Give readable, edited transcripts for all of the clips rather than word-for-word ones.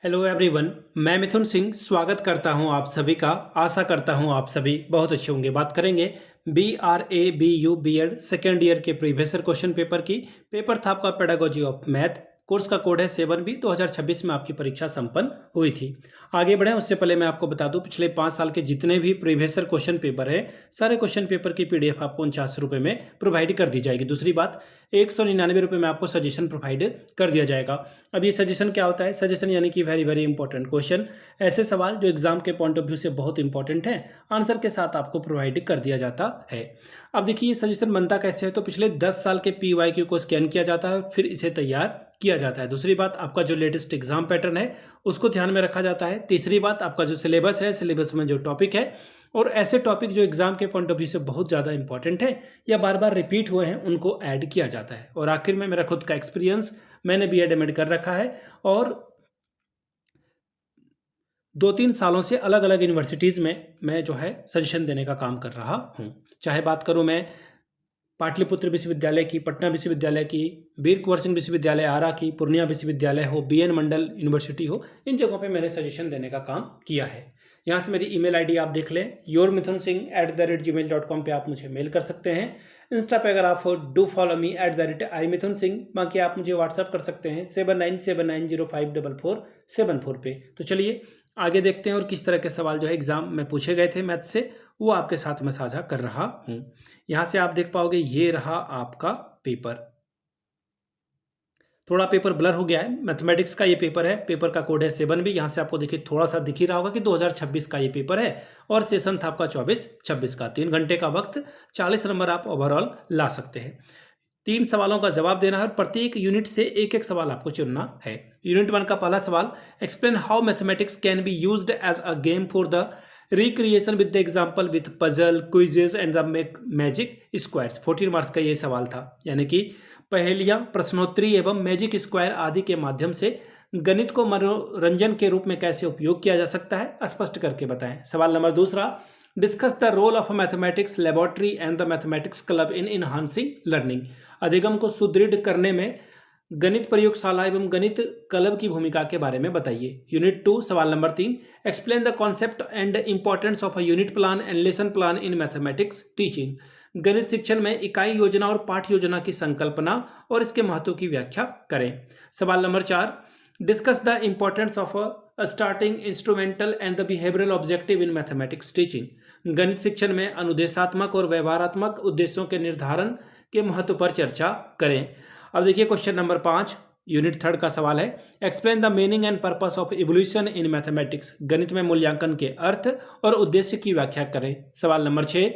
Hello everyone. मैं मिथुन सिंह स्वागत करता हूं आप सभी का। आशा करता हूं आप सभी बहुत अच्छे होंगे। बात करेंगे BRA BU BEd second year के प्रीवियस क्वेश्चन पेपर की। पेपर था आपका पेडागोजी ऑफ मैथ। कोर्स का कोड है 7B। 2026 में आपकी परीक्षा संपन्न हुई थी। आगे बढ़ें उससे पहले मैं आपको बता दूं पिछले 5 साल के जितने भी प्रीवियस क्वेश्चन पेपर है सारे क्वेश्चन पेपर की PDF आपको 49 रुपये में प्रोवाइड कर दी जाएगी। दूसरी बात 199 रुपये में आपको सजेशन प्रोवाइड कर दिया जाएगा। अब ये सजेशन क्या होता है? सजेशन यानी कि वेरी वेरी इंपॉर्टेंट क्वेश्चन, ऐसे सवाल जो एग्जाम के पॉइंट ऑफ व्यू से बहुत इंपॉर्टेंट है, आंसर के साथ आपको प्रोवाइड कर दिया जाता है। अब देखिए ये सजेशन बनता कैसे है, तो पिछले 10 साल के PYQ को स्कैन किया जाता है फिर इसे तैयार किया जाता है। दूसरी बात आपका जो लेटेस्ट एग्जाम पैटर्न है उसको ध्यान में रखा जाता है। तीसरी बात आपका जो सिलेबस है, सिलेबस में जो टॉपिक है और ऐसे टॉपिक जो एग्जाम के पॉइंट ऑफ व्यू से बहुत ज़्यादा इंपॉर्टेंट है या बार बार रिपीट हुए हैं उनको ऐड किया जाता है। और आखिर में मेरा खुद का एक्सपीरियंस, मैंने BEd MAd कर रखा है और 2-3 सालों से अलग अलग यूनिवर्सिटीज़ में मैं जो है सजेशन देने का काम कर रहा हूँ। चाहे बात करूँ मैं पाटलिपुत्र विश्वविद्यालय की, पटना विश्वविद्यालय की, वीर कुंवर सिंह विश्वविद्यालय आरा की, पूर्णिया विश्वविद्यालय हो, BN मंडल यूनिवर्सिटी हो, इन जगहों पे मैंने सजेशन देने का काम किया है। यहाँ से मेरी ईमेल आईडी आप देख लें, yourmithunsingh@gmail.com पे आप मुझे मेल कर सकते हैं। इंस्टा पे अगर आप डू फॉलो मी @imithunsingh। बाकी आप मुझे व्हाट्सअप कर सकते हैं 7979054474 पे। तो चलिए आगे देखते हैं और किस तरह के सवाल जो है एग्जाम में पूछे गए थे मैथ से, वो आपके साथ मैं साझा कर रहा हूँ। यहाँ से आप देख पाओगे ये रहा आपका पेपर। थोड़ा पेपर ब्लर हो गया है, मैथमेटिक्स का ये पेपर है। पेपर का कोड है 7B। यहाँ से आपको देखिए थोड़ा सा दिख ही रहा होगा कि 2026 का ये पेपर है और सेशन था आपका 24-26 का। 3 घंटे का वक्त, 40 नंबर आप ओवरऑल ला सकते हैं। 3 सवालों का जवाब देना है और प्रत्येक यूनिट से एक एक सवाल आपको चुनना है। यूनिट 1 का पहला सवाल, explain how mathematics can be used as a game for the recreation with the example with puzzle quizzes and the magic squares. 14 marks का ये सवाल था, यानी कि पहेलियां, प्रश्नोत्तरी एवं मैजिक स्क्वायर आदि के माध्यम से गणित को मनोरंजन के रूप में कैसे उपयोग किया जा सकता है, स्पष्ट करके बताएं। सवाल नंबर दूसरा, discuss the role of mathematics laboratory and the mathematics club in enhancing learning. अधिगम को सुदृढ़ करने में गणित प्रयोगशाला एवं गणित क्लब की भूमिका के बारे में बताइए। यूनिट 2 सवाल number 3, explain the concept and importance of a unit plan and lesson plan in mathematics teaching. गणित शिक्षण में इकाई योजना और पाठ योजना की संकल्पना और इसके महत्व की व्याख्या करें। सवाल number 4, discuss the importance of a starting instrumental and the behavioural objective in mathematics teaching. गणित शिक्षण में अनुदेशात्मक और व्यवहारात्मक उद्देश्यों के निर्धारण के महत्व पर चर्चा करें। अब देखिए क्वेश्चन नंबर 5 यूनिट 3 का सवाल है, explain the meaning and purpose of evolution in mathematics. गणित में मूल्यांकन के अर्थ और उद्देश्य की व्याख्या करें। सवाल number 6,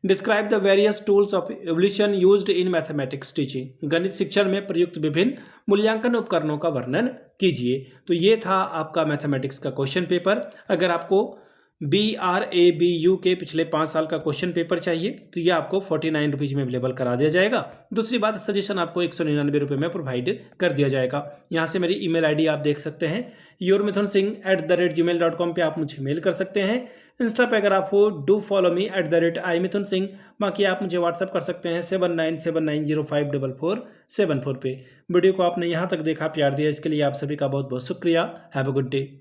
describe the various tools of evolution used in mathematics teaching. गणित शिक्षण में प्रयुक्त विभिन्न मूल्यांकन उपकरणों का वर्णन कीजिए। तो ये था आपका मैथमेटिक्स का क्वेश्चन पेपर। अगर आपको BRABU के पिछले 5 साल का क्वेश्चन पेपर चाहिए तो ये आपको 49 रुपीज़ में अवेलेबल करा दिया जाएगा। दूसरी बात, सजेशन आपको 199 रुपये में प्रोवाइड कर दिया जाएगा। यहाँ से मेरी ईमेल आईडी आप देख सकते हैं, yourmithunsingh@gmail.com पे आप मुझे मेल कर सकते हैं। इंस्टा पे अगर आप हो डू फॉलो मी @imithunsingh। बाकी आप मुझे व्हाट्सअप कर सकते हैं 7979054474 पे। वीडियो को आपने यहाँ तक देखा, प्यार दिया, इसके लिए आप सभी का बहुत बहुत शुक्रिया। Have a good day.